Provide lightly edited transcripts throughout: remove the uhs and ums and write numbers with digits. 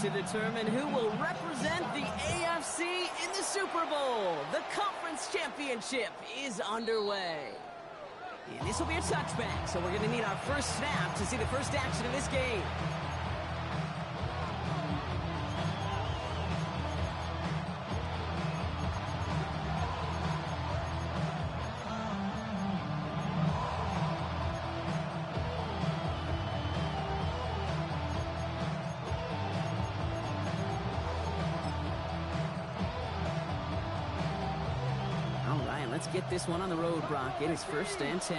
to determine who will represent the AFC in the Super Bowl. The conference championship is underway. And this will be a touchback, so we're going to need our first snap to see the first action of this game. Let's get this one on the road, Brock. It is 1st and 10.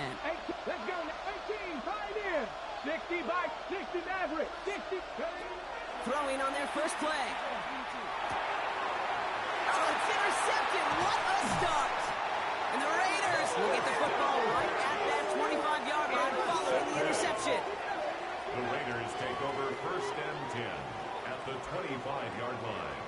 Let's go. 18, Pioneer. 60 by 60 Maverick. 60. Throwing on their first play. Oh, it's intercepted. What a start. And the Raiders will get the football right at that 25-yard line following the interception. The Raiders take over 1st and 10 at the 25-yard line.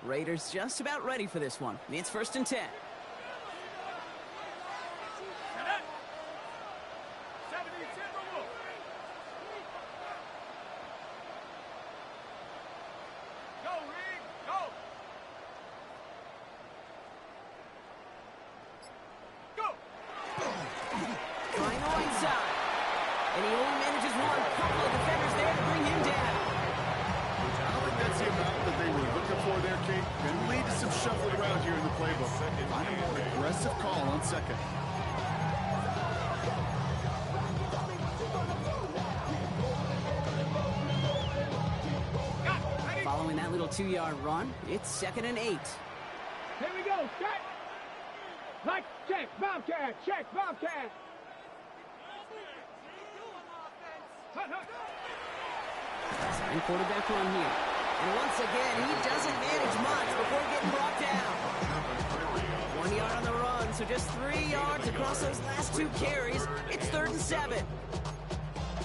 Raiders just about ready for this one. It's 1st and 10. Trying the right side. And he only manages one. Couple of defenders there to bring him down. I don't think that's the amount that they were looking for there, Kate. Can lead to some shuffling around here in the playbook. Find a more aggressive call on second. Following that little 2-yard run, it's 2nd and 8. Here we go. Check. Like, check. Bobcat. Check. Bobcat. Sign quarterback run here. And once again, he doesn't manage much before getting brought down. 1 yard on the run, so just 3 yards across those last 2 carries. It's 3rd and 7.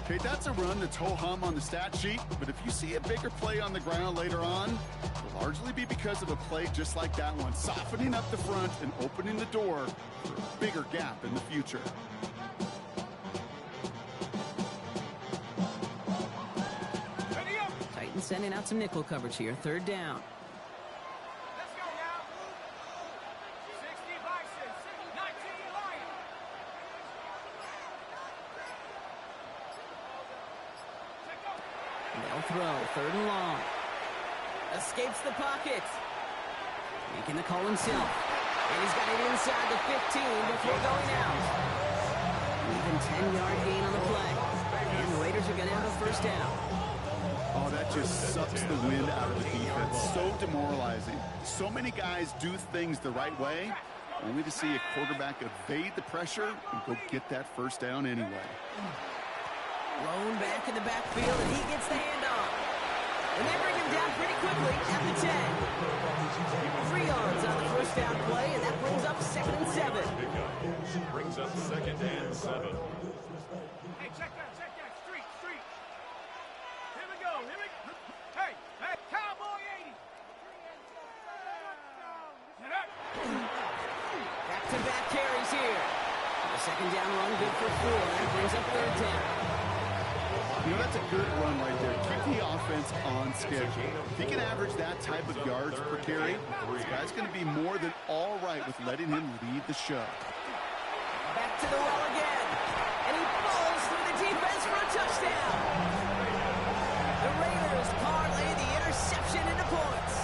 Okay, that's a run that's ho-hum on the stat sheet, but if you see a bigger play on the ground later on, it'll largely be because of a play just like that one, softening up the front and opening the door for a bigger gap in the future. Titans sending out some nickel coverage here. 3rd down. Let's go now. 60 Bison. 19 Lion. They'll throw. 3rd and long. Escapes the pocket. Making the call himself. And he's got it inside the 15 before going out. Even 10-yard gain on the play. And the Raiders are going to have a 1st down. Oh, that just sucks the wind out of the defense. So demoralizing. So many guys do things the right way, only to see a quarterback evade the pressure and go get that 1st down anyway. Thrown back in the backfield, and he gets the handoff. And they bring him down pretty quickly at the 10. 3 yards on the 1st down play, and that brings up 2nd and 7. Brings up 2nd and 7. Hey, check that. Street. Here we go. Hey, Cowboy 80. Back-to-back carries here. The 2nd down run good for 4. That brings up 3rd down. You know, that's a good run right there. Keep the offense on schedule. If he can average that type of yards per carry, this guy's going to be more than all right with letting him lead the show. Back to the well again. And he falls through the defense for a touchdown. The Raiders parlay the interception into points.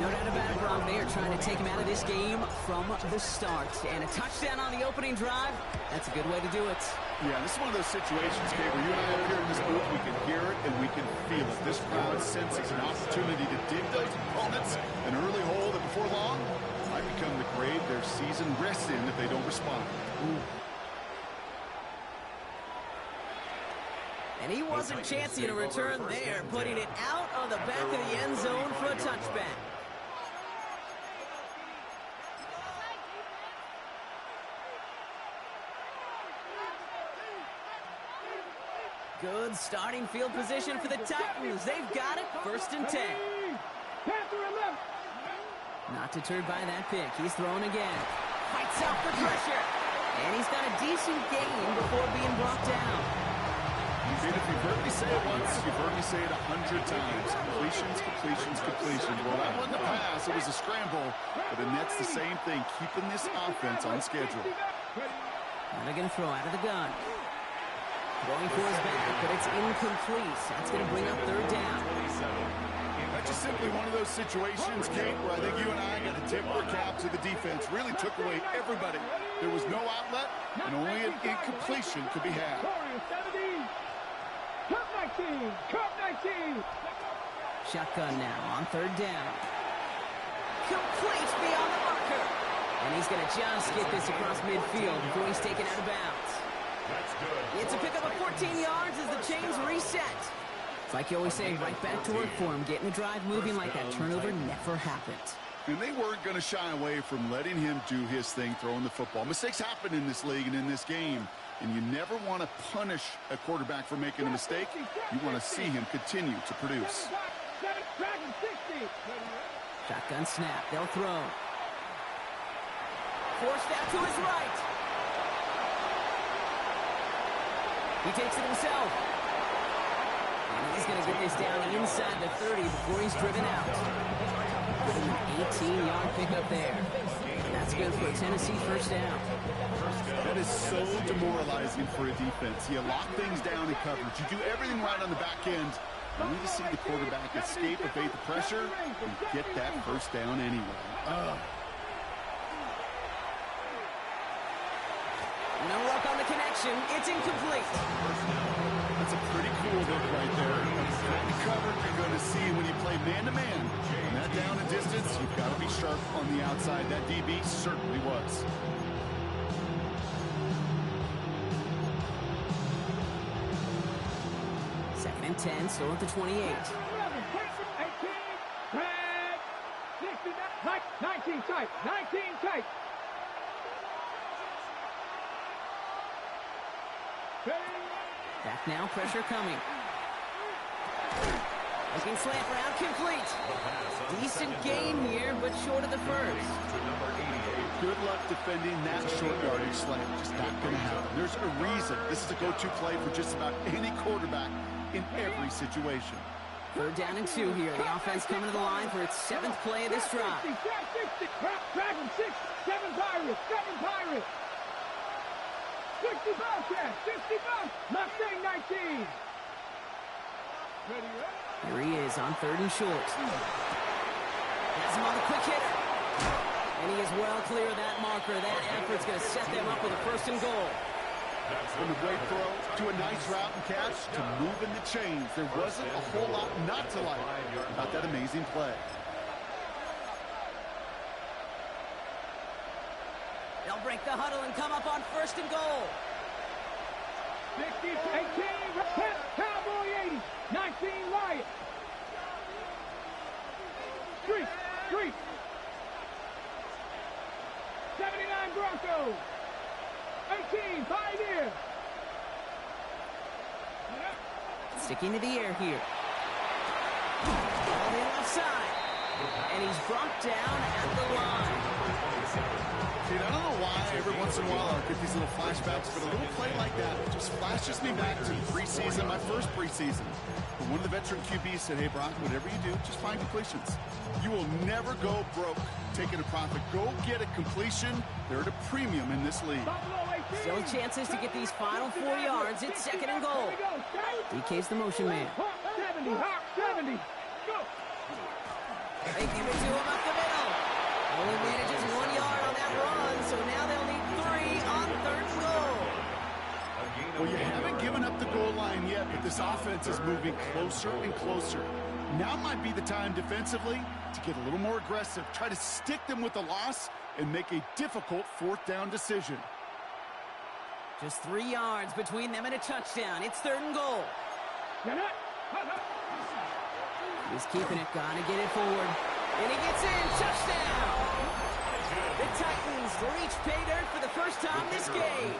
No doubt about it, Brock. They are trying to take him out of this game from the start. And a touchdown on the opening drive, that's a good way to do it. Yeah, this is one of those situations, Kate, where you and I up here in this booth, we can hear it and we can feel it. This crowd senses an opportunity to dig those opponents an early hole that before long might become the grave their season rests in if they don't respond. And he wasn't chancing a return there, putting it out on the back of the end zone for a touchback. Good starting field position for the Titans. They've got it. 1st and 10. Not deterred by that pick. He's throwing again. Fights out for pressure. And he's got a decent gain before being brought down. And if you've heard me say it once, you've heard me say it 100 times. Completions, completions, completions. Well, that wasn't a pass. It was a scramble. But the Nets the same thing, keeping this offense on schedule. Now they're going to throw out of the gun. Going for his back, but it's incomplete. That's going to bring up 3rd down. That's just simply one of those situations, Kate, where I think you and I got to tip our cap to the defense. Really took away everybody. There was no outlet, and only an incompletion could be had. Cup 19. Shotgun now on 3rd down. Complete beyond the marker. And he's going to just get this across midfield before he's taken out of bounds. It's a pickup of 14 yards as the chains reset. It's like you always say, right back to work for him. Getting the drive moving like that turnover never happened. And they weren't going to shy away from letting him do his thing, throwing the football. Mistakes happen in this league and in this game. And you never want to punish a quarterback for making a mistake. You want to see him continue to produce. Shotgun snap. They'll throw. Forced out to his right. He takes it himself. And he's going to get this down inside the 30 before he's driven out. An 18-yard pickup there. That's good for a Tennessee 1st down. That is so demoralizing for a defense. You lock things down in coverage. You do everything right on the back end. Only to see the quarterback escape, evade the pressure, and get that 1st down anyway. No luck on the connection. It's incomplete. That's a pretty cool look right there. The cover you're going to see when you play man-to-man. And that down and distance, you've got to be sharp on the outside. That DB certainly was. Second and 10, still at the 28. 18, 19 tight, 19 tight. Back now, pressure coming. Looking slant route, complete. Decent gain here, but short of the 1st. Good luck defending that short yardage slant. Just not going to happen. There's a reason this is a go-to play for just about any quarterback in every situation. 3rd down and 2 here. The offense coming to the line for its 7th play of this drive. 7 Pirates, 7 Pirates. 60 Bobcats, 60 Bobcats, Mustang 19. Here he is on 3rd and short. Has him on the quick hitter. And he is well clear of that marker. That effort's going to set them up with a 1st and goal. From a great throw to a nice route and catch to moving the chains. There wasn't a whole lot not to like about that amazing play. They'll break the huddle and come up on 1st and goal. 60, 18, Cowboy 80, 19 Riot. Street. 79 Broncos. 18 Pioneer. Sticking to the air here. On the left side. And he's brought down at the line. See, I don't know why every once in a while I'll get these little flashbacks, but a little play like that just flashes me back to preseason, my first preseason. And one of the veteran QBs said, hey, Brock, whatever you do, just find completions. You will never go broke taking a profit. Go get a completion. They're at a premium in this league. Still chances to get these final 4 yards. It's 2nd and goal. DK's the motion man. 70, Hawk 70. Go. They give it to him up the middle. Only manages 1 yard on that run, so now they'll need 3 on 3rd and goal. Well, you haven't given up the goal line yet, but this offense is moving closer and closer. Now might be the time defensively to get a little more aggressive, try to stick them with the loss, and make a difficult 4th down decision. Just 3 yards between them and a touchdown. It's 3rd and goal. He's keeping it, gotta get it forward. And he gets in, touchdown! The Titans reach pay dirt for the first time this game.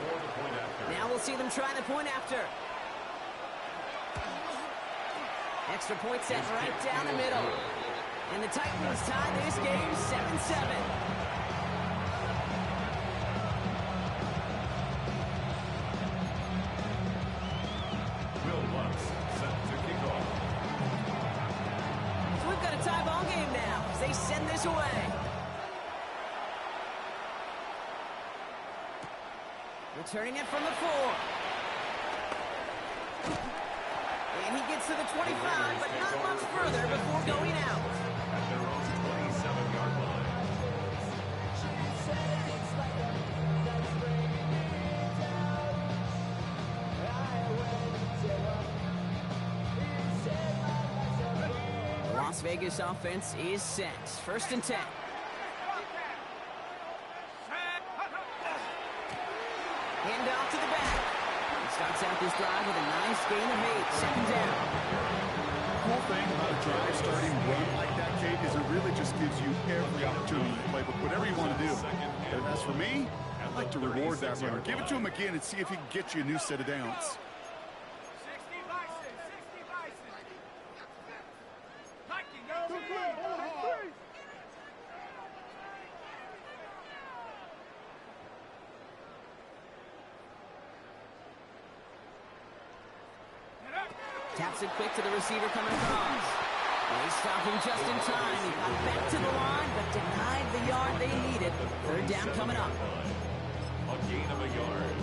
Now we'll see them try the point after. Extra point set right down the middle. And the Titans tie this game 7-7. Will Lutz set to kick off. So we've got a tie ball game now as they send this away. Returning it from the 4. And he gets to the 25, but not much further before going out. At their own 27-yard line. The Las Vegas offense is set. 1st and 10. Hand off to the back. He starts out this drive with a nice gain of 8. 2nd down. The whole thing about a drive starting run like that, Kate, is it really just gives you every opportunity to play with whatever you want to do. And as for me, I'd like to reward that runner. Give it to him again and see if he can get you a new set of downs. 60 vices, 60 vices. Nike, go, Taps it quick to the receiver coming across. They stop him just in time. He got back to the line, but denied the yard they needed. 3rd down coming up. A gain of a yard.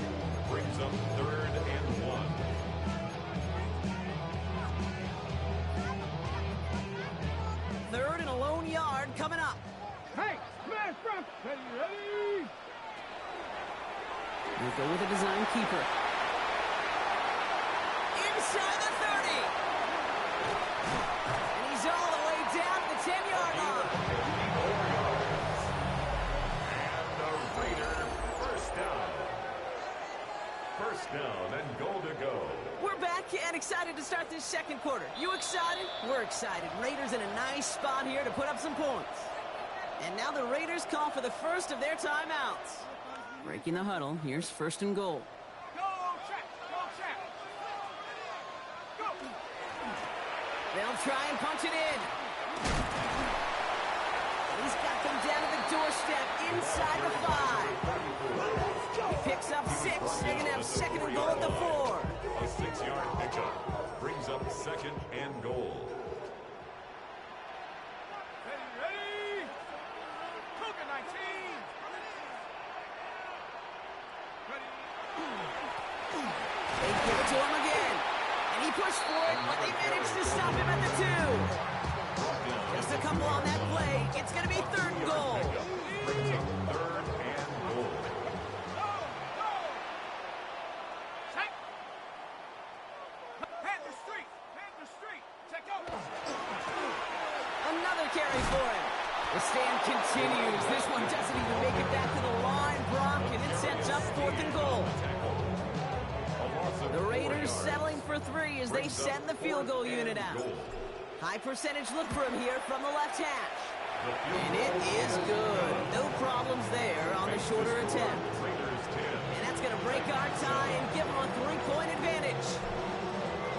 Brings up 3rd and 1. 3rd and a lone yard coming up. Hey, smash front. Ready? They go with a design keeper. Inside the 30. And he's all the way down to the 10-yard line. And the Raider first down. First down and goal to go. We're back and excited to start this 2nd quarter. You excited? We're excited. Raiders in a nice spot here to put up some points. And now the Raiders call for the first of their timeouts. Breaking the huddle, here's 1st and goal. Go, check. Go, check. Go. They'll try and punch it in. He's got them down to the doorstep inside the 5. He picks up 6. They're going to have 2nd and goal at the 4. A 6-yard pickup. Brings up 2nd and goal. Ready? Cougar 19. Ready? They give it to him again. And he pushed for it, but they managed to stop him at the 2. Just a couple on that play. It's going to be 3rd and goal. Brings up 3rd and goal. Go. Check. Hand the street. Check out. Another carry for him. The stand continues. This one doesn't even make it back to the line, Brock, and it sets up 4th and goal. The Raiders settling for 3 as they send the field goal unit out. High percentage look for him here from the left hash. And it is good. No problems there on the shorter attempt. And that's going to break our tie and give them a 3-point advantage.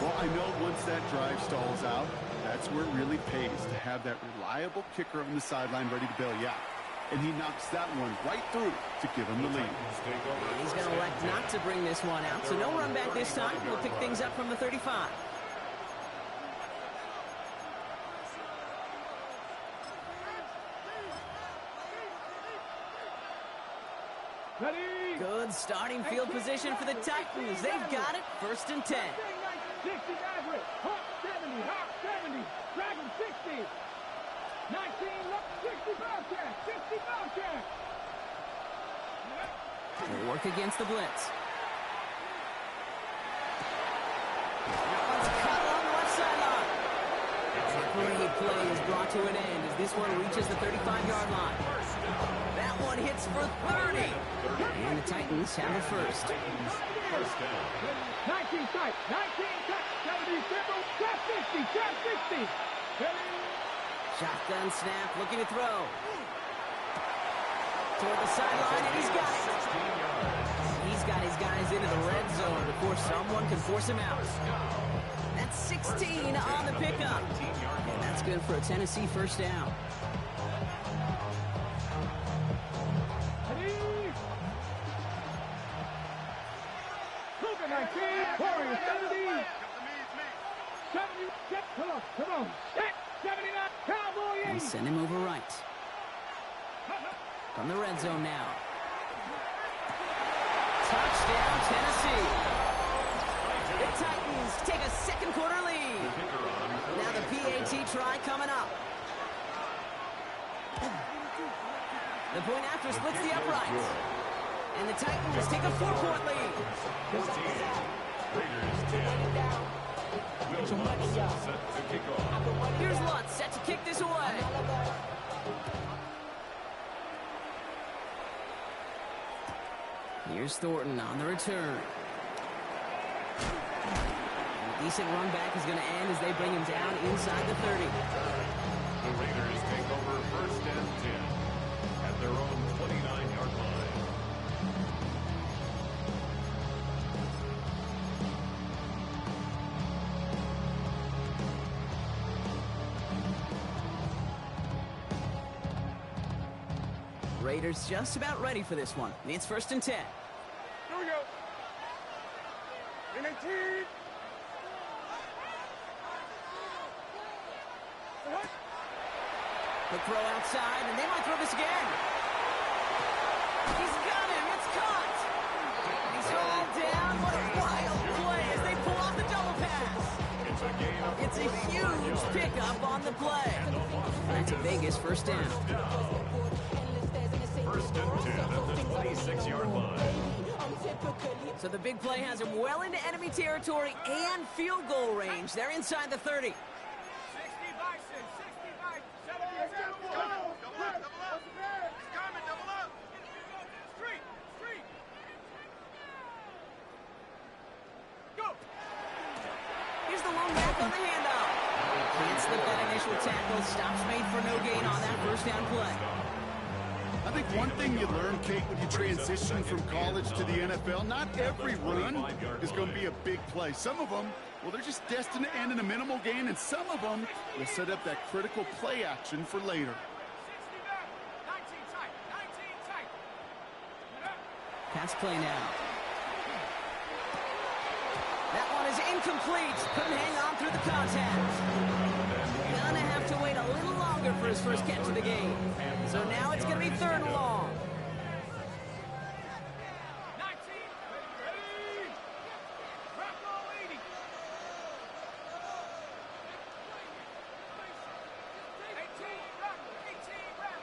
Well, I know once that drive stalls out, that's where it really pays to have that reliable kicker on the sideline ready to bail you out. And he knocks that one right through to give him the lead. He's going to elect not to bring this one out, so no run back this time. We'll pick things up from the 35. Ready? Good starting field position for the Titans. They've got it. 1st and 10. 60 Maverick. Hawk 70. Hawk 70. Dragon 60. 19. Look, 60 Bobcat. 60 Bobcat. They work against the blitz. That one's cut along the left sideline. Great play is brought to an end as this one reaches the 35-yard line. That one hits for 30. And the Titans have the first. 19 tight. 19 tight. 70 triple. Trap 60. Trap 60. Ready? Shotgun snap, looking to throw. Toward the sideline, and he's got it. He's got his guy guys into the red zone before someone can force him out. That's 16 on the pickup. And that's good for a Tennessee first down. Cougar 19, Warriors 70. 70, come on, set, 79, Cowboy 80. And send him over right. From the red zone now. Touchdown, Tennessee. The Titans take a second quarter lead. Now the PAT try coming up. The point after splits the uprights. And the Titans take a 4-point lead. 14. Raiders 10. Will Lutz set to kick off. Here's Lutz set to kick this away. Here's Thornton on the return. And a decent run back is going to end as they bring him down inside the 30. The Raiders take over first and 10 at their own 29-yard line. Raiders just about ready for this one. It's first and 10. Here we go. In 18. The throw outside, and they might throw this again. He's got him. It's caught. He's hauled down. What a wild play as they pull off the double pass. It's a gain of It's a huge pickup on the play. That's a Vegas first down. first and 10 at the 26-yard line. So the big play has him well into enemy territory and field goal range. They're inside the 30. 60 Bison, 60 Bison, 70, double up. It's coming, double up. Street, street. Go. Here's the lone back on the handoff. Can't slip that initial tackle. Stops made for no gain on that first down play. I think one thing you learn, Kate, when you transition from college to the NFL, not every run is going to be a big play. Some of them, well, they're just destined to end in a minimal gain, and some of them will set up that critical play action for later. 60 back, 19 tight, 19 tight. Pass play now. That one is incomplete. Couldn't hang on through the contact. Gonna have to wait a little longer for his first catch of the game. So now it's gonna be third and long. 19, ready. Rock ball 80. 18, rock, 18, rock.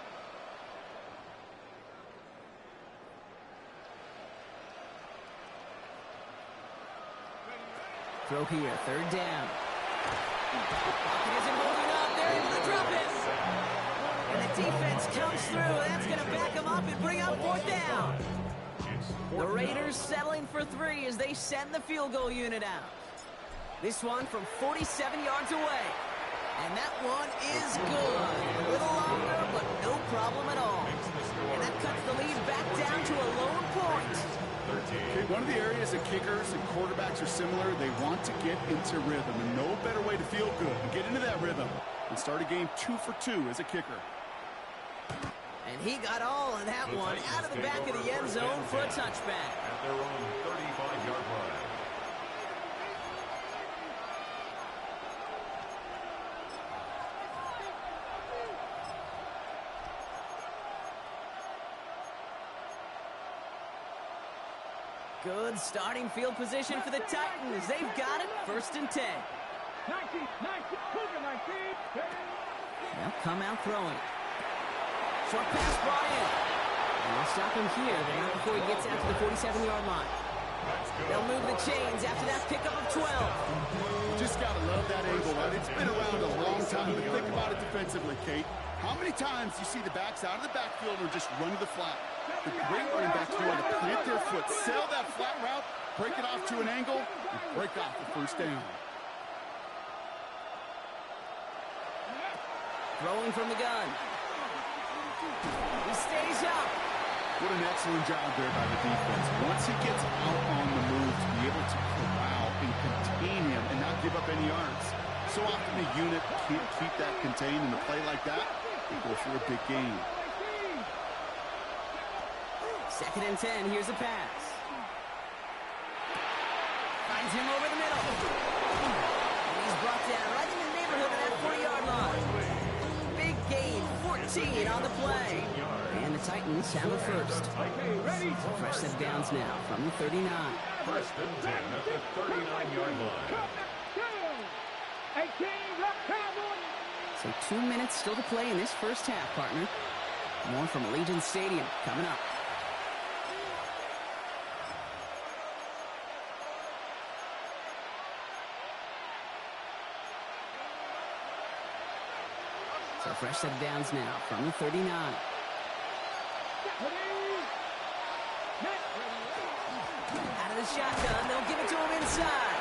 Throw here, third down. Pocket isn't holding up. They're able to drop it. And the defense comes through. That's going to back them up and bring up fourth down. The Raiders settling for 3 as they send the field goal unit out. This one from 47 yards away. And that one is good. A little longer, but no problem at all. And that cuts the lead back down to a lone point. Okay, one of the areas that kickers and quarterbacks are similar, they want to get into rhythm, and no better way to feel good and get into that rhythm and start a game 2 for 2 as a kicker. And he got all of that one out of the back of the end zone for a touchback. At their own 35-yard line. Good starting field position for the Titans. They've got it, first and 10. 19, Cougar 19. They'll come out throwing. Short pass brought in. And they'll stop him here, but not before he gets out to the 47-yard line. They'll move the chains after that pickup of 12. Just got to love that angle, right? It's been around a long time, but think about it defensively, Kate. How many times do you see the backs out of the backfield or just run to the flat? The great running backs know how to plant their foot, sail that flat route, break it off to an angle, and break off the first down. Throwing from the gun. He stays up. What an excellent job there by the defense. Once he gets out on the move, to be able to corral and contain him and not give up any yards. So often the unit can't keep that contained in a play like that. They go for a big gain. 2nd and 10. Here's a pass. Finds him over the middle. And he's brought down right in the neighborhood of that 40-yard line. Big gain, 14 on the play. And the Titans have a first. Fresh set of downs now from the 39. 1st and 10 at the 39-yard line. 18, up, Cowboys. So 2 minutes still to play in this first half, partner. More from Allegiant Stadium coming up. So fresh set of downs now from the 39. Out of the shotgun, they'll give it to him inside.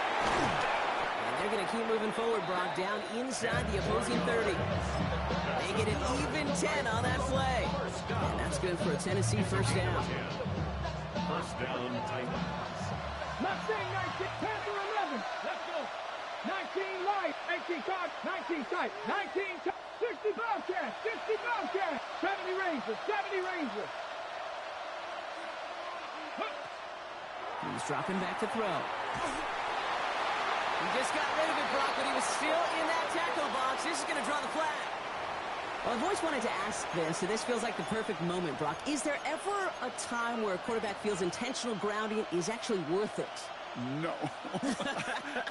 And they're going to keep moving forward, Brock, down inside the opposing 30. They get an even 10 on that play. And that's good for a Tennessee first down. 1st down, Titans. Mustang 19, Panther 11. Let's go. 19 light, 18 card, 19 tight, 19 tight, 60 Bobcat, 60 Bobcat, 70 Rangers, 70 Rangers. He's dropping back to throw. He just got rid of it, Brock, but he was still in that tackle box. This is going to draw the flag. Well, I've always wanted to ask this, and this feels like the perfect moment, Brock. Is there ever a time where a quarterback feels intentional grounding is actually worth it? No.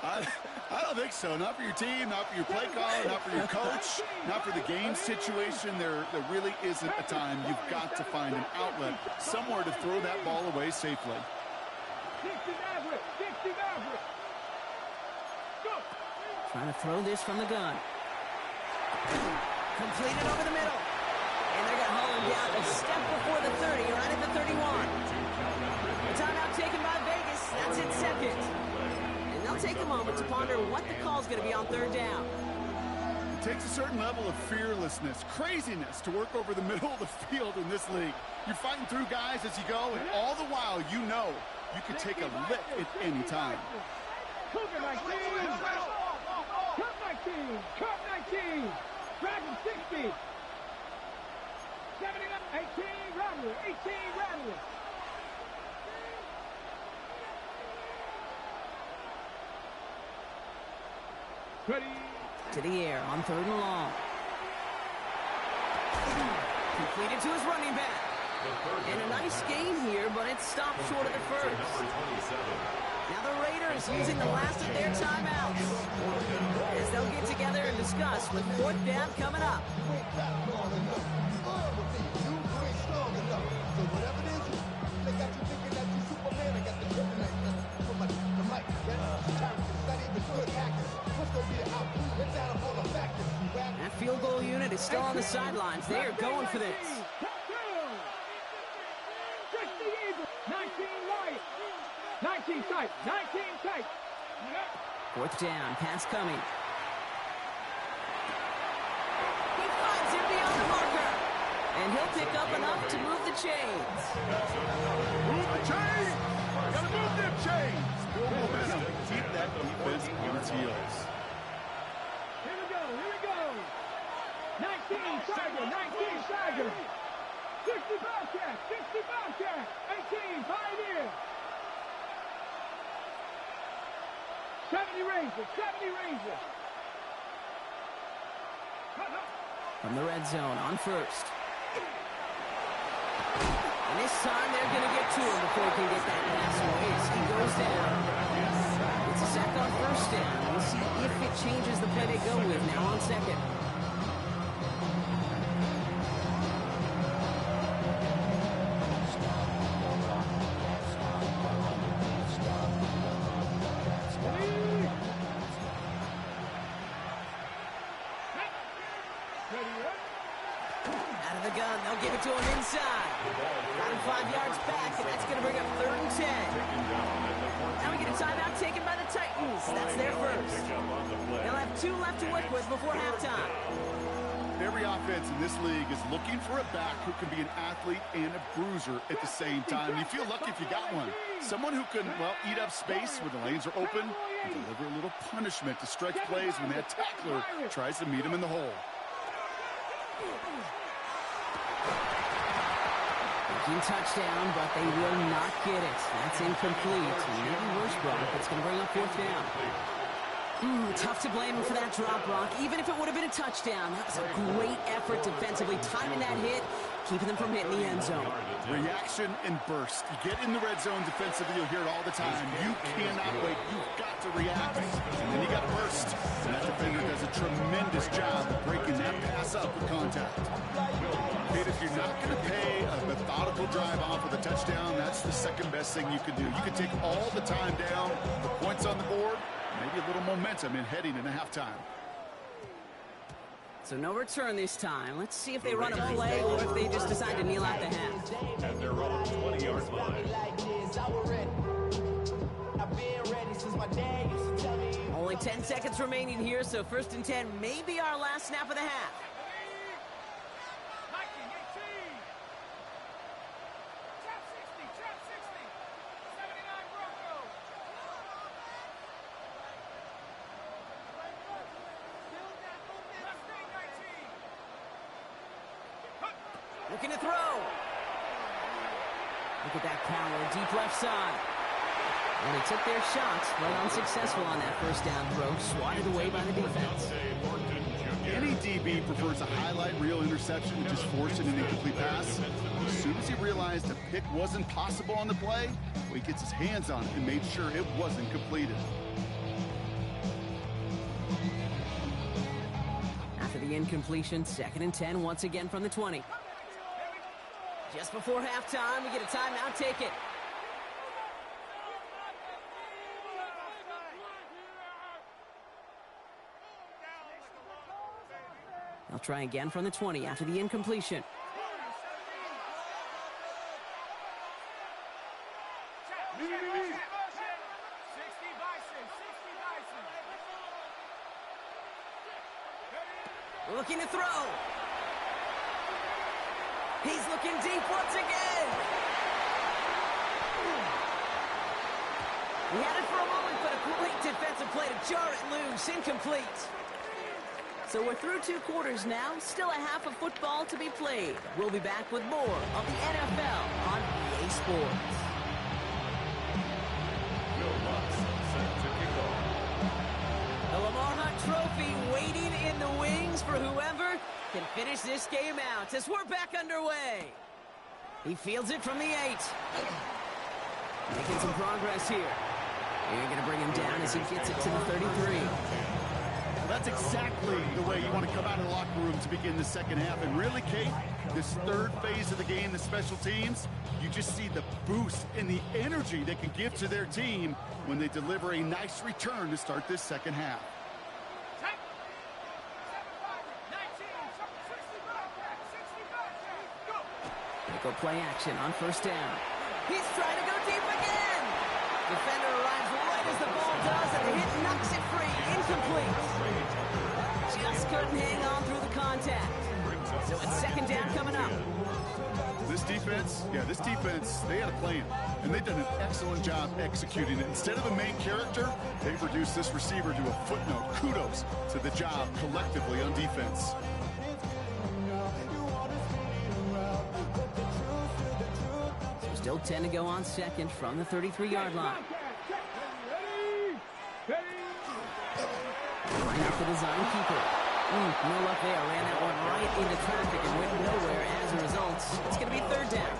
I don't think so. Not for your team, not for your play caller, not for your coach, not for the game situation. There really isn't a time. You've got to find an outlet, somewhere to throw that ball away safely. 60 Maverick, 60 Maverick. Go. Trying to throw this from the gun. Completed over the middle. And they're going to haul him down a step before the 30, right at the 31. The timeout taken by Vegas. That's its 2nd. And they'll take a moment to ponder what the call's going to be on 3rd down. It takes a certain level of fearlessness, craziness to work over the middle of the field in this league. You're fighting through guys as you go, and all the while you know you can take a lick at any time. Cougar 19. Cup 19. Cup 19. Dragon 60. 70, 18 Rattler. 18 Rattler. Ready. To the air on 3rd and long. Completed to his running back. And a nice gain here, but it stopped short of the first. Now the Raiders using the last of their timeouts as they'll get together and discuss with 4th down coming up. That field goal unit is still on the sidelines. They are going for this. 60 Eagles. 19 light. 19 tight. 19 tight. 4th down, pass coming. He finds him beyond the marker. And he'll pick up enough to move the chains. Move the chains! Gotta move them chains! Build momentum. Keep that defense on its heels. Here we go. Here we go. 19 Tiger. 19 Tiger. 60 Bobcat. 60 Bobcat. 18 Pioneer. 70 Rangers. 70 Rangers. From the red zone on 1st. And this time they're going to get to him before he can get that pass away as he goes down. It's a sack on 1st down. We'll see if it changes the play they go with now on 2nd. Out of the gun, they'll give it to him inside. Got him 5 yards back, and that's going to bring up 3rd and 10. Now we get a timeout taken by the Titans. That's their first. They'll have 2 left to work with before halftime. every offense in this league is looking for a back who can be an athlete and a bruiser at the same time. You feel lucky if you got one. Someone who can, well, eat up space when the lanes are open and deliver a little punishment to stretch plays when that tackler tries to meet him in the hole. Touchdown, but they will not get it. That's incomplete. Maybe worse, Brock. It's going to bring up fourth down. Tough to blame him for that drop, Brock. Even if it would have been a touchdown, that was a great effort defensively, timing that hit, keeping them from hitting the end zone. Reaction and burst. You get in the red zone defensively, you'll hear it all the time. You cannot wait. You've got to react. And then you got to burst. And that defender does a tremendous job of breaking that pass up with contact. And if you're not going to pay a methodical drive off with a touchdown, that's the second best thing you can do. You can take all the time down, the points on the board, maybe a little momentum in heading into halftime. So no return this time. Let's see if they run a play or if they just decide to kneel out the half. At their own 20-yard line. Only 10 seconds remaining here, so 1st and 10 may be our last snap of the half. Looking to throw. Look at that power, deep left side. And they took their shots, but unsuccessful on that first down throw, swatted away by the defense. Any DB prefers a highlight reel interception to just forcing an incomplete pass. As soon as he realized a pick wasn't possible on the play, he gets his hands on it and made sure it wasn't completed. After the incompletion, 2nd and 10 once again from the 20. Just before halftime, we get a timeout. Take it. They'll try again from the 20 after the incompletion. Looking to throw. He's looking deep once again. He had it for a moment, but a great defensive play to jar it loose. Incomplete. So we're through 2 quarters now. Still a half of football to be played. We'll be back with more of the NFL on EA Sports. The Lamar Hunt Trophy waiting in the wings for whoever can finish this game out as we're back underway. He fields it from the 8. Making some progress here. You're going to bring him down as he gets it to the 33. That's exactly the way you want to come out of the locker room to begin the second half. And really, Kate, this third phase of the game, the special teams, you just see the boost and the energy they can give to their team when they deliver a nice return to start this second half. Go play action on 1st down. He's trying to go deep again. Defender arrives right as the ball does, and the hit knocks it free. Incomplete. Just couldn't hang on through the contact. So it's 2nd down coming up. This defense, they had a plan, and they've done an excellent job executing it. Instead of a main character, they've reduced this receiver to a footnote. Kudos to the job collectively on defense. Still 10 to go on 2nd from the 33-yard line. Line out the design keeper. No luck there. Ran that one right into traffic and went nowhere as a result. It's going to be 3rd down.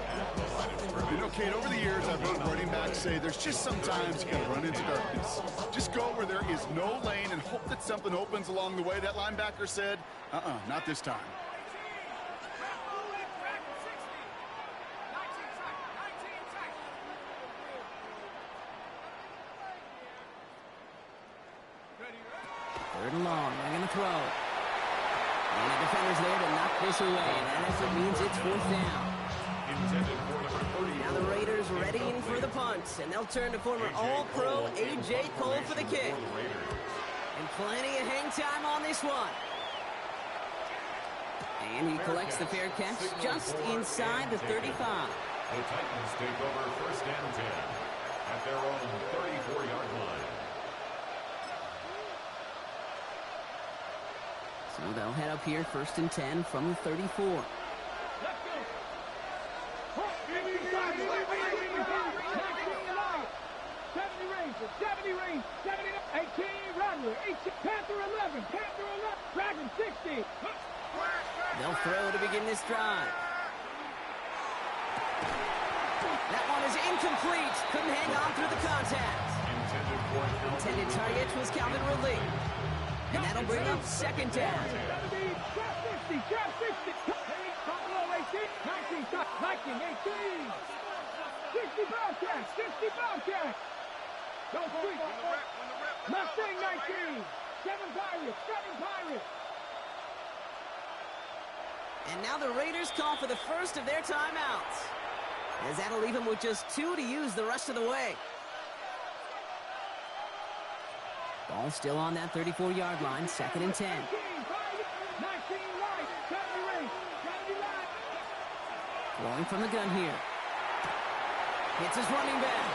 You know, Kate, over the years, I've heard running backs say there's just sometimes you got to run into darkness. Just go where there is no lane and hope that something opens along the way. That linebacker said, not this time. Third and long, they're going to throw. And the defender's there to knock this away. And that effort means it's 4th down. Now the Raiders readying for the punt. And they'll turn to former All-Pro A.J. Cole for the kick. And plenty of hang time on this one. And he collects the fair catch just inside the 35. The Titans take over 1st and 10 at their own 34-yard line. So they'll head up here 1st and 10 from the 34. Let's go. 70 Rangers, 70 Rangers, 70, 18 Rattler, 18, Panther 11, Panther 11, Dragon 60. They'll throw to begin this drive. That one is incomplete. Couldn't hang on through the contact. Intended target was Calvin Ridley. And that'll bring up 2nd down. 70, trap 60, trap 60. Buffalo 18, 19, Viking 18. 60 Bobcats, 60 Bobcats. Go Creek. Mustang 19. 7 Pirates, 7 Pirates. And now the Raiders call for the first of their timeouts, as that'll leave them with just 2 to use the rest of the way. Ball still on that 34-yard line, 2nd and 10. 19 right, 70 right, 70 right. Throwing from the gun here. Hits his running back.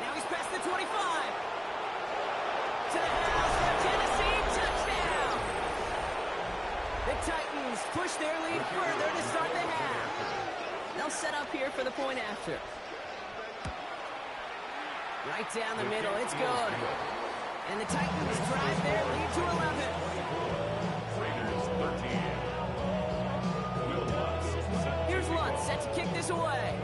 Now he's past the 25. To the house for Tennessee, touchdown! The Titans push their lead further to start the half. They'll set up here for the point after. Right down the middle, it's good. And the Titans drive their lead to 11. Raiders 13. Will Lutz set. Here's Lutz set to kick this away.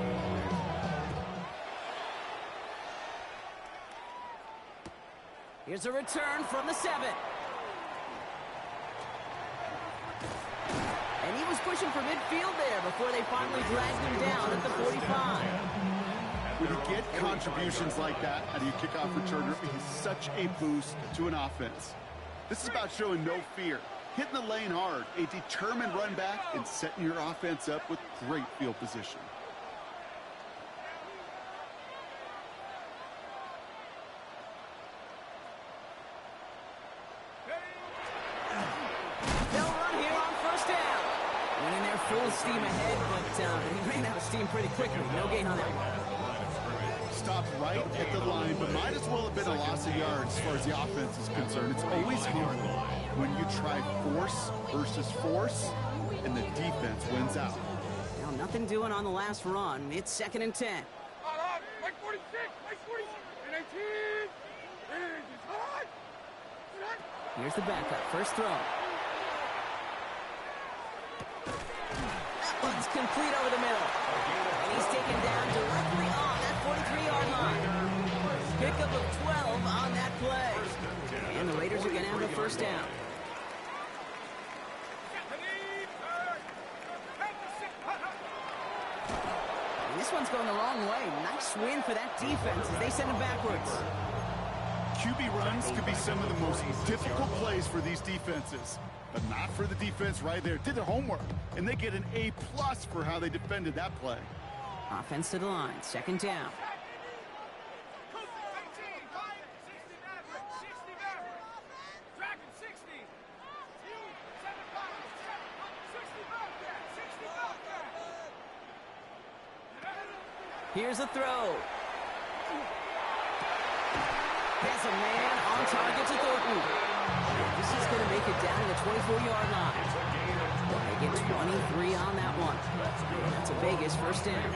Here's a return from the 7. And he was pushing for midfield there before they finally dragged him down at the 45. When you get contributions like that out of your kickoff returner, it is such a boost to an offense. This is about showing no fear, hitting the lane hard, a determined run back, and setting your offense up with great field position. They'll run here on 1st down. Winning their full steam ahead, but he ran out of steam pretty quickly. No gain on that one. Stopped right at the line, but might as well have been a loss of yards as far as the offense is concerned. It's always hard when you try force versus force, and the defense wins out. Now nothing doing on the last run. It's 2nd and 10. Like 46, like 46, and 18. It's hot. Here's the backup. First throw. That one's complete over the middle. And he's taken down directly on that 43-yard line. Pickup of 12 on that play. And the Raiders are going to have a 1st down. And this one's going the wrong way. Nice win for that defense as they send it backwards. QB runs could be some of the most difficult plays for these defenses, but not for the defense right there. Did their homework, and they get an A+ for how they defended that play. Offense to the line. 2nd down. Here's a throw. Has a man on target to Thornton. This is going to make it down to the 24-yard line. They get 23 on that one. That's a Vegas 1st down.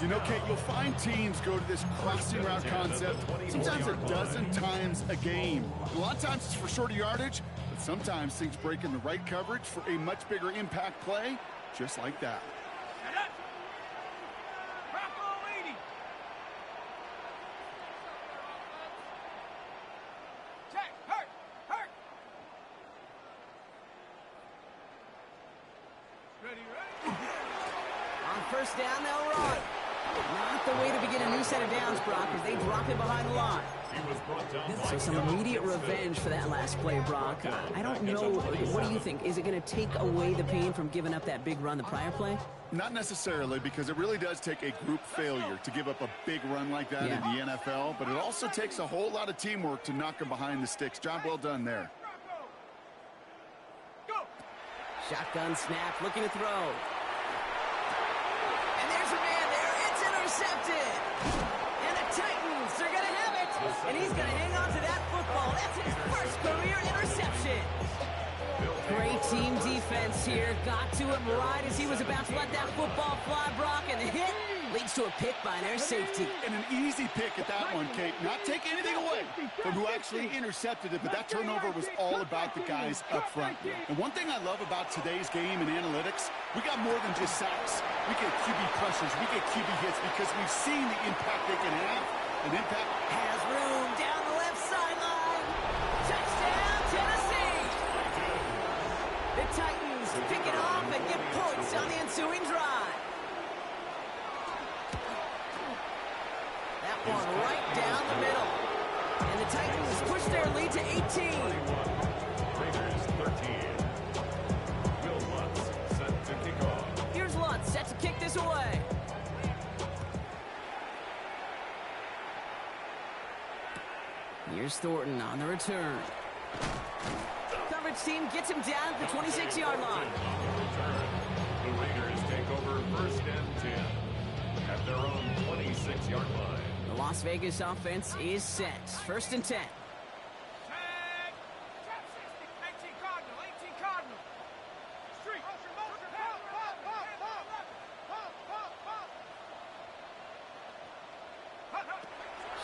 You know, Kate, you'll find teams go to this crossing route concept sometimes a dozen times a game. A lot of times it's for shorter yardage, but sometimes things break in the right coverage for a much bigger impact play, just like that. On 1st down, they'll run. Not the way to begin a new set of downs, Brock, as they drop it behind the line. He was brought down by So some immediate revenge for that last play, Brock. I don't know. What do you think? Is it going to take away the pain from giving up that big run the prior play? Not necessarily, because it really does take a group failure to give up a big run like that in the NFL, but it also takes a whole lot of teamwork to knock them behind the sticks. Job well done there. Shotgun snap, looking to throw. And there's a man there. It's intercepted. And the Titans are going to have it. And he's going to hang on to that football. That's his first career interception. Great team defense here. Got to him right as he was about to let that football fly, Brock. And the hit leads to a pick by their safety. And an easy pick at that one, Kate. Not take anything away from who actually intercepted it, but that turnover was all about the guys up front. And one thing I love about today's game and analytics, we got more than just sacks. We get QB pressures, we get QB hits because we've seen the impact they can have. An impact has room down the left sideline. Touchdown, Tennessee. The Titans pick it off and get points on the ensuing drive. That one right down the middle. And the Titans push their lead to 18. Raiders 13. Will Lutz set to kick off. Here's Lutz set to kick this away. Here's Thornton on the return. Coverage team gets him down at the 26-yard line. On the return, the Raiders take over first and 10 at their own 26-yard line. The Las Vegas offense is set. First and 10.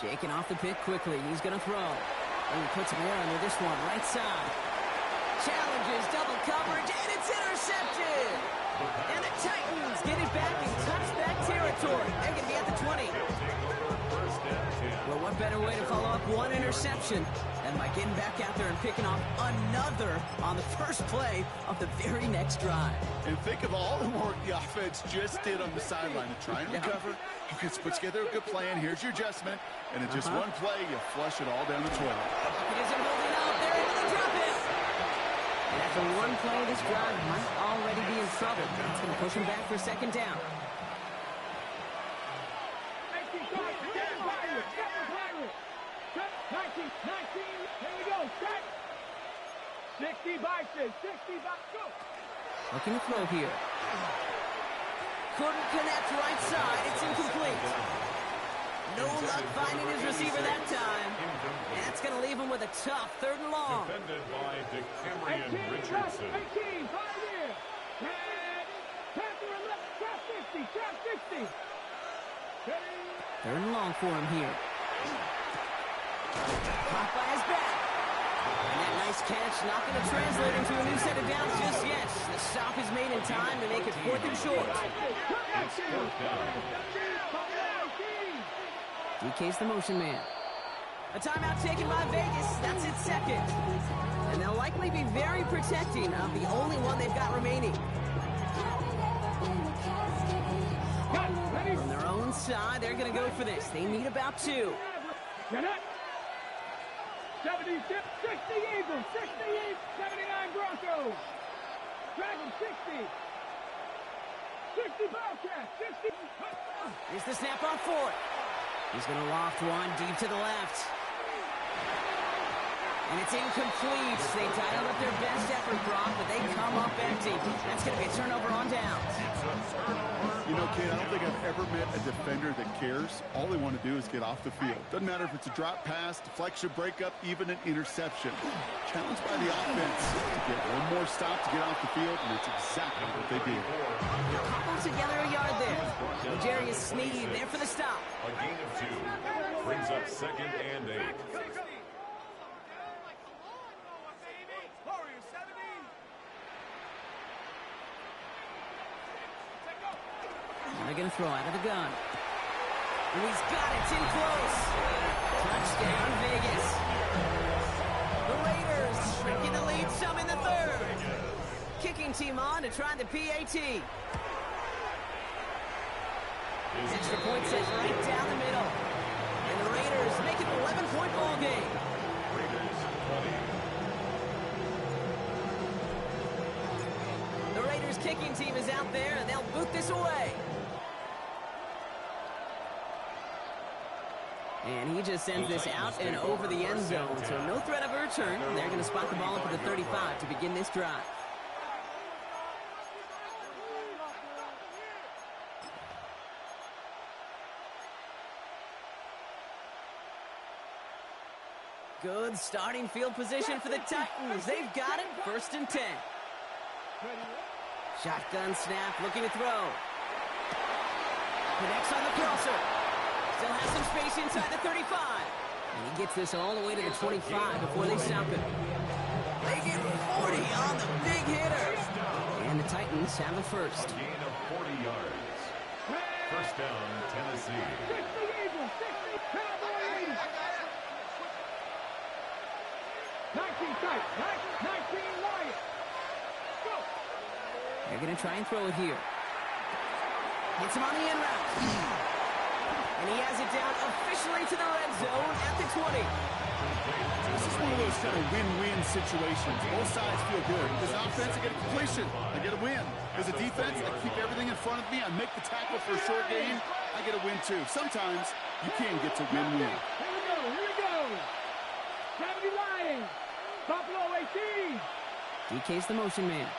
Shaking off the pick quickly. He's going to throw. And he puts more under this one. Right side. Challenges double coverage, and it's intercepted. And the Titans get it back in touchback territory. They're going to be at the 20. Well, what better way to follow up one interception than by getting back out there and picking off another on the first play of the very next drive. And think of all the work the offense just did on the sideline to try and recover. You can put together a good plan. Here's your adjustment. And in just one play, you flush it all down the toilet. It isn't holding out. They're able to drop it. And after one play, this drive might already be in trouble. That's going to push him back for second down. 19, here we go, set. 60 boxes, 60 boxes, go. Looking to throw here. Couldn't connect right side, it's incomplete. No luck finding his receiver that time. And that's going to leave him with a tough third and long. Defended by DeCamerion Richardson. 18, 5 here. 10, 10 to 11, trap 50, trap 60. Third and long for him here. Caught by his back. And that nice catch not going to translate into a new set of downs just yet. The stop is made in time to make it fourth and short. It's fourth down. DK's the motion man. A timeout taken by Vegas. That's its second. And they'll likely be very protecting of the only one they've got remaining. From their own side, they're going to go for this. They need about two. 76, 60 Eagles, 68, 79 Broncos. Dragons 60. 60 Bobcats, 60. Here's the snap on fourth. He's going to loft one deep to the left. And it's incomplete. They dialed up their best effort, Brock, but they come up empty. That's going to be a turnover on downs. You know, kid, I don't think I've ever met a defender that cares. All they want to do is get off the field. Doesn't matter if it's a drop pass, deflection, breakup, even an interception. Challenged by the offense to get one more stop to get off the field, and it's exactly what they did. Cobbled together a yard there. L'Jarius Sneed there for the stop. A gain of 2 brings up second and 8. They're going to throw out of the gun. And he's got it. It's in close. Touchdown, Vegas. The Raiders shrinking the lead some in the third. Kicking team on to try the PAT. Extra point set right down the middle. And the the Raiders make it an 11-point ball game. Raiders 20. The Raiders kicking team is out there, and they'll boot this away. And he just sends this out and over the end zone, so no threat of a return. They're going to spot the ball up at the 35 to begin this drive. Good starting field position for the Titans. They've got it, 1st and 10. Shotgun snap, looking to throw. Connects on the crosser. Still has some space inside the 35. And he gets this all the way to the 25 before they stop him. They get 40 on the big hitter. And the Titans have the first. A gain of 40 yards. First down, Tennessee. 60 Eagles, 60 Cowboys. 19 Titans, 19 Lions. Go. They're going to try and throw it here. Hits him on the end route. And he has it down officially to the red zone at the 20. This is one of those kind of win-win situations. Both sides feel good. As an offense, I get a completion. I get a win. As a defense, I keep everything in front of me. I make the tackle for a short gain. I get a win, too. Sometimes you can get to win-win. Here we go. 70 Lions. Buffalo 18. DK's the motion man.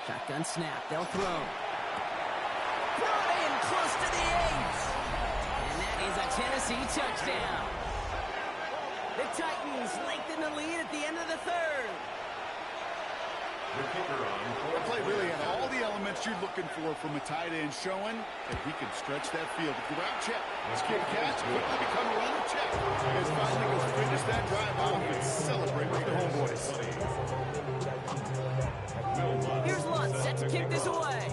Shotgun snap. They'll throw. Brought in close to the 8. And that is a Tennessee touchdown. The Titans lengthen the lead at the end of the 3rd. The kicker on. The play really had all the elements you're looking for from a tight end, showing that he can stretch that field. With the route check, his kick catch, quickly become a run check. As finally goes to finish that drive off and celebrate with the homeboys. Here's Lutz set to kick this away.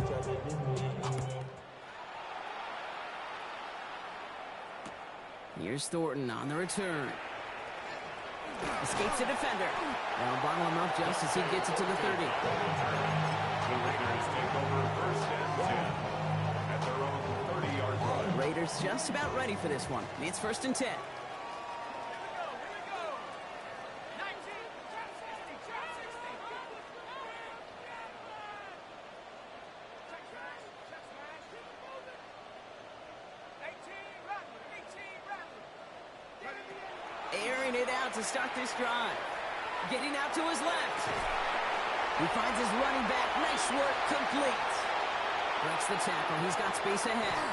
Here's Thornton on the return. Escapes the defender. They'll bottle him up just as he gets it to the 30. The Raiders take over 1st and 10 at their own 30-yard line. Raiders just about ready for this one. It's 1st and 10. Airing it out to start this drive. Getting out to his left. He finds his running back. Nice work, complete. Breaks the tackle. He's got space ahead.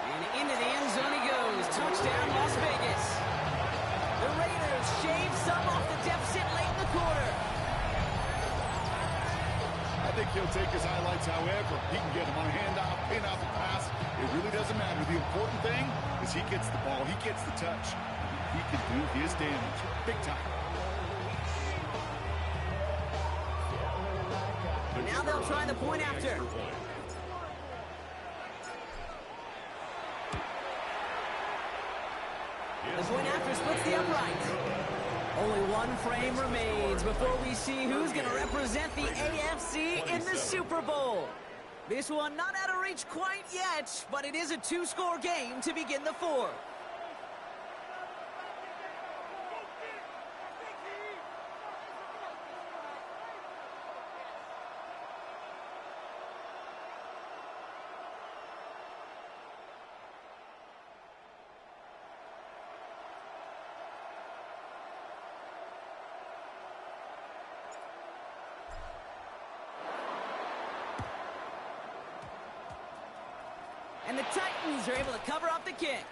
And into the end zone he goes. Touchdown, Las Vegas. The Raiders shave some off the deficit late in the quarter. I think he'll take his highlights however he can get him on a handoff, pin off a pass. It really doesn't matter. The important thing is he gets the ball, he gets the touch. He can do his damage. Big time. Now they'll try the point after. The point after splits the upright. Only one frame remains before we see who's going to represent the AFC in the Super Bowl. This one not out of reach quite yet, but it is a 2-score game to begin the 4th. And the Titans are able to cover up the kick.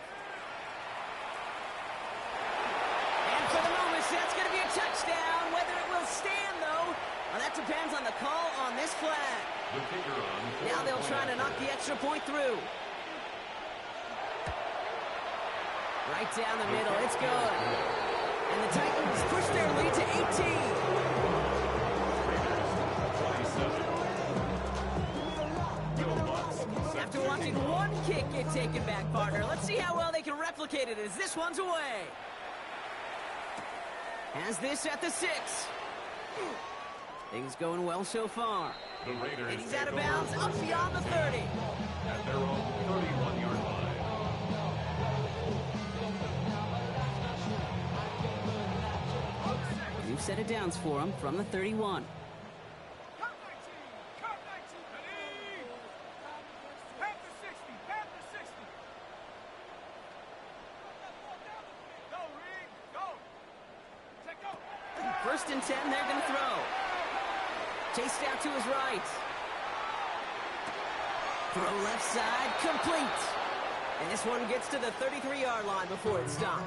And for the moment, that's going to be a touchdown. Whether it will stand, though, well, that depends on the call on this flag. Now they'll try to knock the extra point through. Right down the middle. It's good. And the Titans push their lead to 18. After watching one kick get taken back, partner, let's see how well they can replicate it as this one's away. Has this at the 6. Things going well so far. The Raiders And he's out of take bounds, over up beyond the 30. at their own 31-yard line. New set of downs for him from the 31. Cut 19. Cut 19. Ready. Panther 60. Panther 60. Go, Reed. Go. Check go. First and 10, they're going to throw. Chased out to his right. Throw left side, complete. And this one gets to the 33-yard line before it's stopped.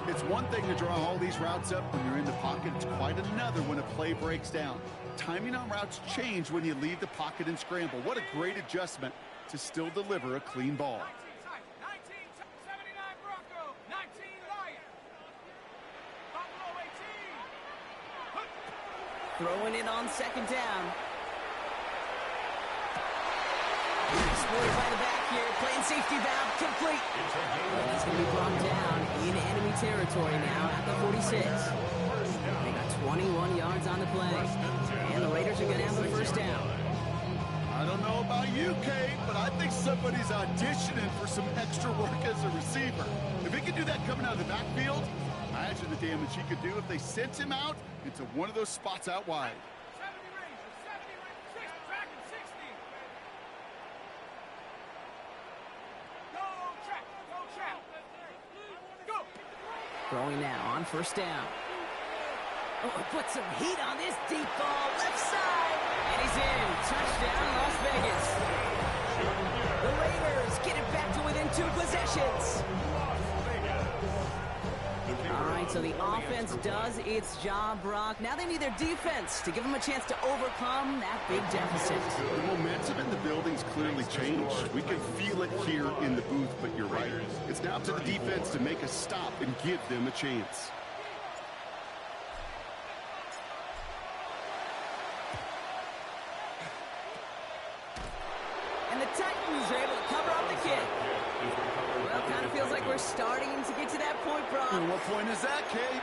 It's one thing to draw all these routes up when you're in the pocket. It's quite another when a play breaks down. Timing on routes change when you leave the pocket and scramble. What a great adjustment to still deliver a clean ball. 19 tight. 19 tight. 79 Bronco. 19 Lion. Buffalo 18. Throwing it on second down. Exploited by the back here. Playing safety valve, complete. And he's going to be brought down in enemy territory now at the 46. They got 21 yards on the play. And the Raiders are going to have the first down. I don't know about you, Kate, but I think somebody's auditioning for some extra work as a receiver. If he could do that coming out of the backfield, imagine the damage he could do if they sent him out into one of those spots out wide. 70 Rangers. 70 Rangers. 6. Track and 60. Go track. Go track. Go. Throwing now on first down. Oh, put some heat on this deep ball. Left side. And he's in. Touchdown, Las Vegas. The Raiders get it back to within 2 possessions. All right, so the offense does its job, Brock. Now they need their defense to give them a chance to overcome that big deficit. The momentum in the building's clearly changed. We can feel it here in the booth, but you're right. It's now up to the defense to make a stop and give them a chance. And the Titans are able to cover up the kick. Well, kind of feels like we're starting to get to that point, Brock. And what point is that, Kate?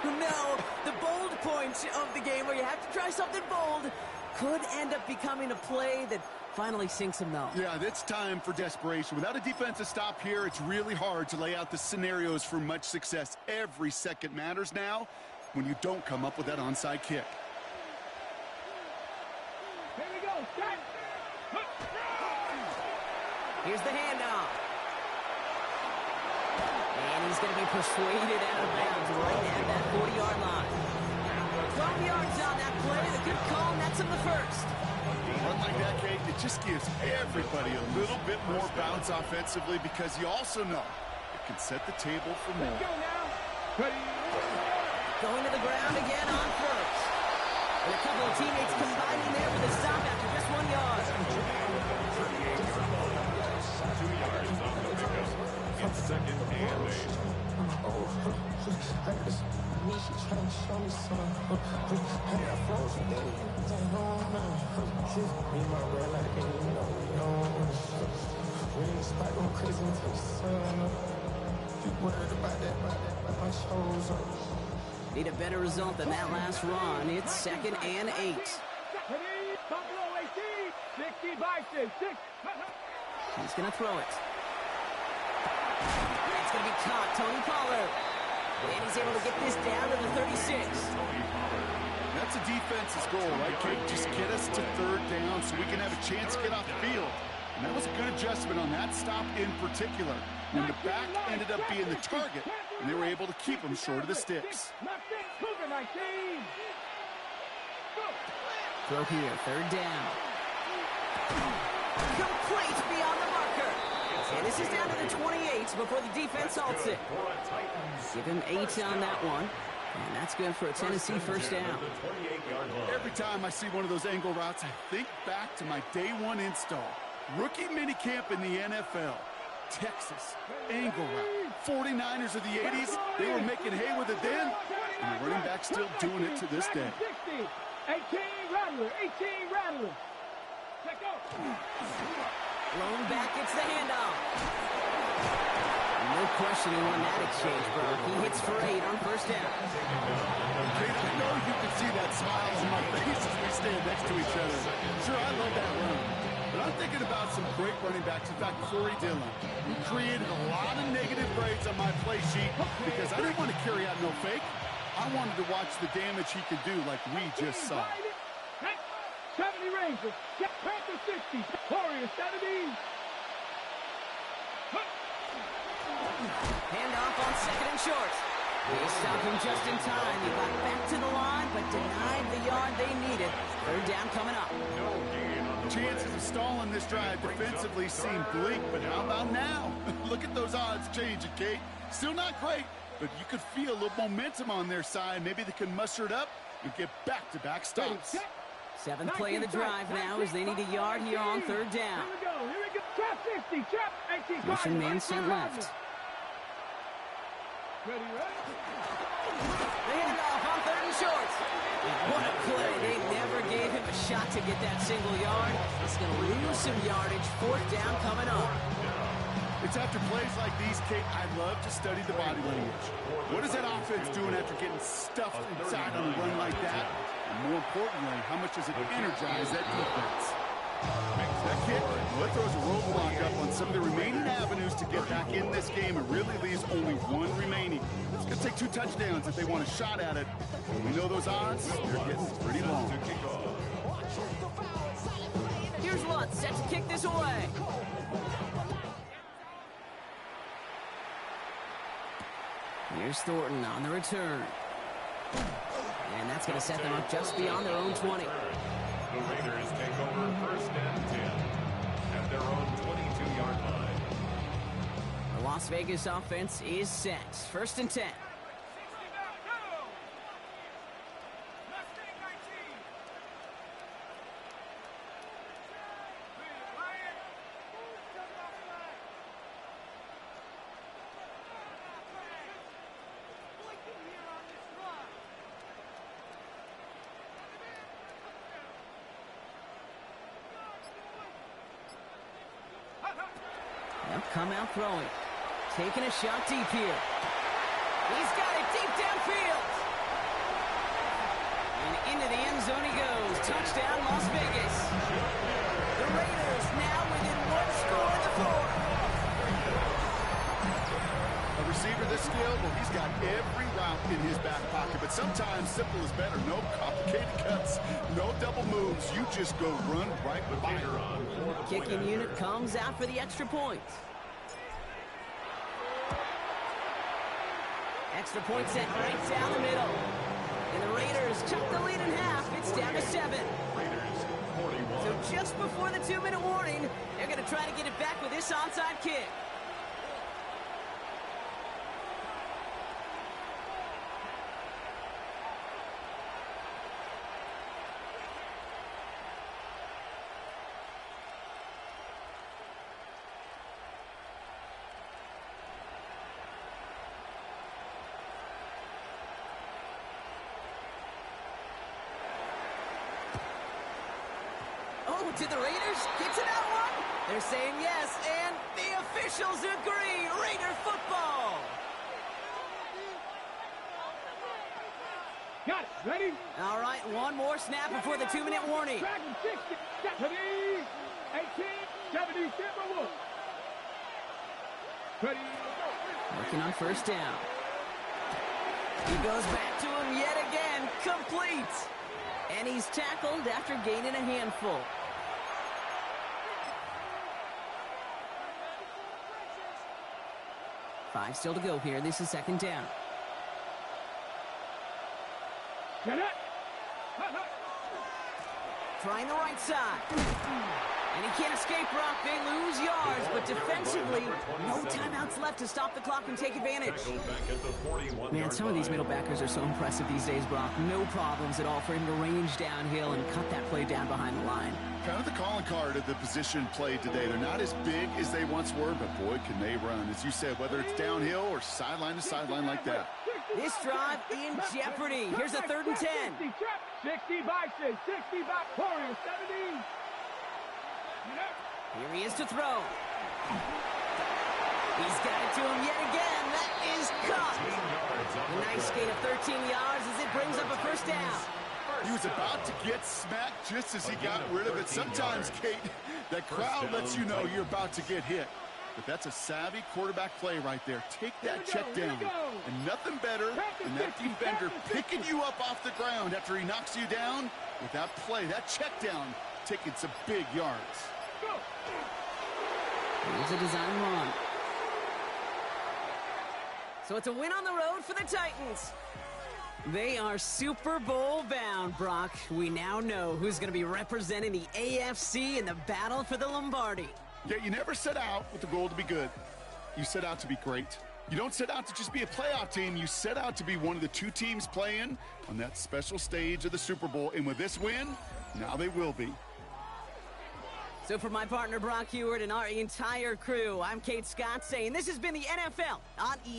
You know, the bold point of the game where you have to try something bold could end up becoming a play that finally sinks them, though. Yeah, it's time for desperation. Without a defensive stop here, it's really hard to lay out the scenarios for much success. Every second matters now when you don't come up with that onside kick. Here we go. Set. Here's the handoff. And he's going to be persuaded out of bounds right at that 40-yard line. 12 yards on that play. The good call, and that's in the first. One like that, Kate, it just gives everybody a little bit more bounce offensively because you also know it can set the table for more. Go now. Ready. Going to the ground again on first. And a couple of teammates combining there for the stop after just 1 yard. 2 yards on the pickup. It's second and 8. Need a better result than that last run. It's second and 8. Ready. Buffalo 18. 60 Bison. 6. He's going to throw it. It's going to be caught. Tony Pollard. And he's able to get this down to the 36. That's a defense's goal, right, Kate? Just get us to third down so we can have a chance to get off the field. And that was a good adjustment on that stop in particular. When the back ended up being the target, and they were able to keep him short of the sticks. Cougar 19. Throw here, third down. Complete beyond the marker. And this is down to the 28 before the defense halts it. Give him 8 on that one. And that's good for a Tennessee first down. Every time I see one of those angle routes, I think back to my day one install. Rookie minicamp in the NFL. Texas, angle route. 49ers of the 80s, they were making hay with it then, and the running back still doing it to this day. 60. 18 Rattler. 18 Rattler. Check go. Blown back, it's the handoff. No question he won that exchange, bro. He hits for 8 on first down. Okay, I know you can see that smile next to each other. Sure, I love that run. But I'm thinking about some great running backs. In fact, Corey Dillon, who created a lot of negative grades on my play sheet because I didn't want to carry out no fake. I wanted to watch the damage he could do like we just saw. 70 Rangers, Panther 60, Warriors 70. Handoff on second and short. They stopped him just in time. He got back to the line, but denied the yard they needed. Third down coming up. Chances of stalling this drive defensively seem bleak, but how about now? Look at those odds changing, Kate. Still not great, but you could feel a little momentum on their side. Maybe they can muster it up and get back-to-back stops. Seventh play of the drive now as they need a yard here on third down. Here we go. Trap 50, trap 18. Mission man sent left. Ready? The handoff on third and short. What a play. They never gave him a shot to get that single yard. He's going to lose some yardage. Fourth down coming up. It's after plays like these, Kate, I love to study the body language. What is that offense doing after getting stuffed inside on a run like that? And more importantly, how much does it energize that defense? That kick, well, it throws a roadblock up on some of the remaining avenues to get back in this game. It really leaves only one remaining. It's going to take 2 touchdowns if they want a shot at it. And we know those odds, they're getting pretty long. Here's Lutz set to kick this away. Here's Thornton on the return. And that's going to set them up just beyond their own 20. The Raiders take over first and 10 at their own 22-yard line. The Las Vegas offense is set. First and 10. They'll come out throwing. Taking a shot deep here. He's got it deep downfield. And into the end zone he goes. Touchdown, Las Vegas. The Raiders now within 1 score in the fourth. A receiver this skilled, well, he's got every route in his back pocket, but sometimes simple is better. No complicated cuts, no double moves. You just go run right by her. Kicking unit comes out for the extra point. Extra point set right down the middle. And the Raiders chuck the lead in half. It's down to 7. So just before the 2-minute warning, they're going to try to get it back with this onside kick. To the Raiders, get to that one. They're saying yes, and the officials agree. Raider football. Got it. Ready? All right, one more snap before the 2-minute warning. Dragon 60, 70, 18, 70, Timberwolves. Ready? Working on first down. He goes back to him yet again, complete. And he's tackled after gaining a handful. 5 still to go here. This is second down. Get it. Trying the right side. And he can't escape, Brock. They lose yards, but defensively, no timeouts left to stop the clock and take advantage. Man, some of these middle backers are so impressive these days, Brock. No problems at all for him to range downhill and cut that play down behind the line. Kind of the calling card of the position played today. They're not as big as they once were, but boy, can they run. As you said, whether it's downhill or sideline to sideline like that. This drive in jeopardy. Here's a 3rd and 10. 60 by 6, 60 by Warriors 70. Here he is to throw. He's got it to him yet again. That is caught. A nice gain of 13 yards as it brings up a first down. He was about to get smacked just as he got rid of it. Sometimes, Kate, that crowd lets you know you're about to get hit. But that's a savvy quarterback play right there. Take that check down. And nothing better than that defender picking you up off the ground after he knocks you down with that play, that check down, taking some big yards. Here's a design run. So it's a win on the road for the Titans. They are Super Bowl bound, Brock. We now know who's going to be representing the AFC in the battle for the Lombardi. Yeah, you never set out with the goal to be good. You set out to be great. You don't set out to just be a playoff team. You set out to be one of the two teams playing on that special stage of the Super Bowl. And with this win, now they will be. So for my partner, Brock Huard, and our entire crew, I'm Kate Scott saying this has been the NFL on